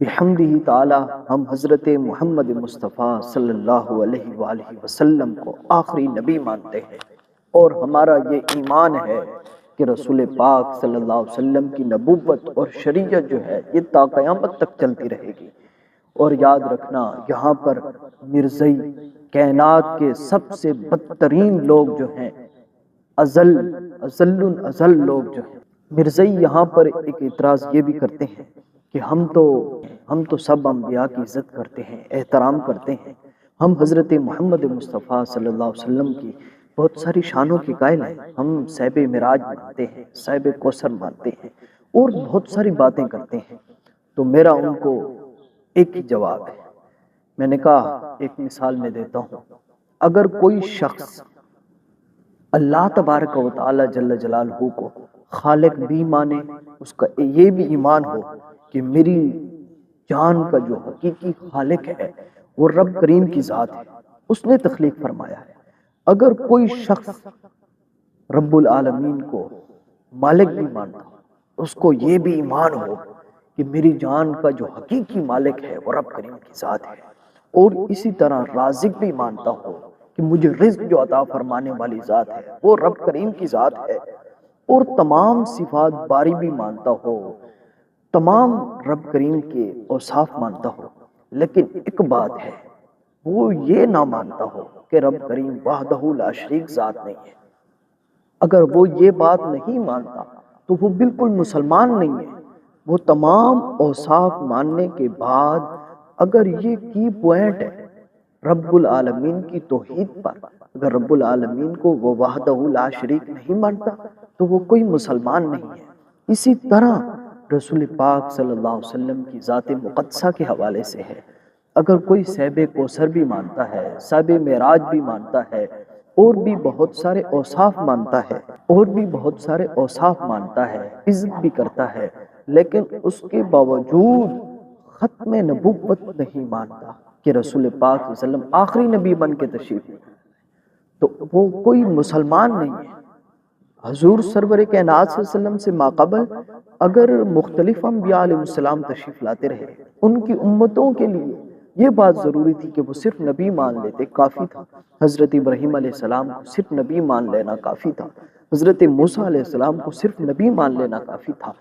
بحمدہ تعالی ہم حضرت محمد مصطفیٰ صلی اللہ علیہ وآلہ وسلم کو آخری نبی مانتے ہیں، اور ہمارا یہ ایمان ہے کہ رسول پاک صلی اللہ علیہ وسلم کی نبوت اور شریعت جو ہے یہ تا قیامت تک چلتی رہے گی۔ اور یاد رکھنا، یہاں پر مرزئی کائنات کے سب سے بدترین لوگ جو ہیں، ازل لوگ جو ہیں، مرزئی یہاں پر ایک اعتراض یہ بھی کرتے ہیں کہ ہم تو سب انبیاء کی عزت کرتے ہیں، احترام کرتے ہیں، ہم حضرت محمد مصطفیٰ صلی اللہ علیہ وسلم کی بہت ساری شانوں کے قائل ہیں، ہم صاحب معراج مانتے ہیں، صاحب کوثر مانتے ہیں، اور بہت ساری باتیں کرتے ہیں۔ تو میرا ان کو ایک ہی جواب ہے، میں نے کہا ایک مثال میں دیتا ہوں، اگر کوئی شخص اللہ تبارک و تعالی جل جلالہ کو خالق بھی مانے، اس کا یہ بھی ایمان ہو کہ میری جان کا جو حقیقی خالق ہے وہ رب کریم کی ذات ہے، اس نے تخلیق فرمایا ہے۔ اگر کوئی شخص رب العالمین کو مالک بھی مانتا ہو، اس کو یہ بھی ایمان ہو کہ میری جان کا جو حقیقی مالک ہے وہ رب کریم کی ذات ہے، اور اسی طرح رازق بھی مانتا ہو کہ مجھے رزق جو عطا فرمانے والی ذات ہے وہ رب کریم کی ذات ہے، اور تمام صفات باری بھی مانتا ہو، تمام رب کریم کے اوصاف مانتا ہو، لیکن ایک بات ہے، وہ یہ نہ مانتا ہو کہ رب کریم وحدہ لا شریک ذات نہیں ہے۔ اگر وہ یہ بات نہیں مانتا تو وہ بالکل مسلمان نہیں ہے۔ وہ تمام اوصاف ماننے کے بعد اگر یہ کی پوائنٹ ہے رب العالمین کی توحید پر، اگر رب العالمین کو وہ وحدہ لا شریک نہیں مانتا تو وہ کوئی مسلمان نہیں ہے۔ اسی طرح رسول پاک صلی اللہ علیہ وسلم کی ذات مقدسہ کے حوالے سے ہے، اگر کوئی صاحب کوثر بھی مانتا ہے، صاحب معراج بھی مانتا ہے، اور بھی بہت سارے اوصاف مانتا ہے، عزت بھی کرتا ہے، لیکن اس کے باوجود ختم نبوت نہیں مانتا کہ رسول پاک صلی اللہ علیہ وسلم آخری نبی بن کے تشریف لائے، تو وہ کوئی مسلمان نہیں ہے۔ حضور سرور کائنات صلی اللہ علیہ وسلم سے ماقبل اگر مختلف انبیاء علیہ السلام تشریف لاتے رہے، ان کی امتوں کے لیے یہ بات ضروری تھی کہ وہ صرف نبی مان لیتے، کافی تھا۔ حضرت ابراہیم علیہ السلام کو صرف نبی مان لینا کافی تھا، حضرت موسیٰ علیہ السلام کو صرف نبی مان لینا کافی تھا،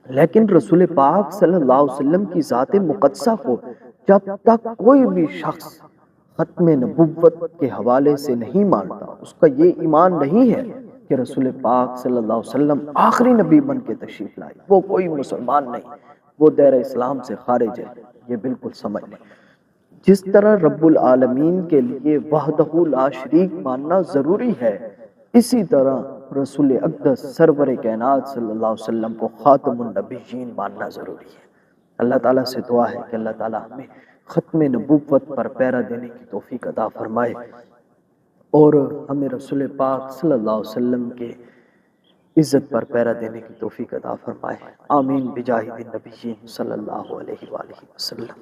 لیکن رسول پاک صلی اللہ علیہ وسلم کی ذات مقدسہ کو جب تک کوئی بھی شخص ختم نبوت کے حوالے سے نہیں مانتا، اس کا یہ ایمان نہیں ہے کہ رسول پاک صلی اللہ علیہ وسلم آخری نبی بن کے تشریف لائے، وہ کوئی مسلمان نہیں، وہ دائرہ اسلام سے خارج ہے۔ یہ بالکل سمجھ لیں، جس طرح رب العالمین کے لیے وحدہ لا شریک ماننا ضروری ہے، اسی طرح رسول اقدس سرور کائنات صلی اللہ علیہ وسلم کو خاتم النبیین ماننا ضروری ہے۔ اللہ تعالیٰ سے دعا ہے کہ اللہ تعالیٰ ہمیں ختم نبوت پر پیرا دینے کی توفیق عطا فرمائے، اور ہمیں رسول پاک صلی اللہ علیہ وسلم کے عزت پر پیرا دینے کی توفیق عطا فرمائے۔ آمین بجاہ النبیین صلی اللہ علیہ وآلہ وسلم۔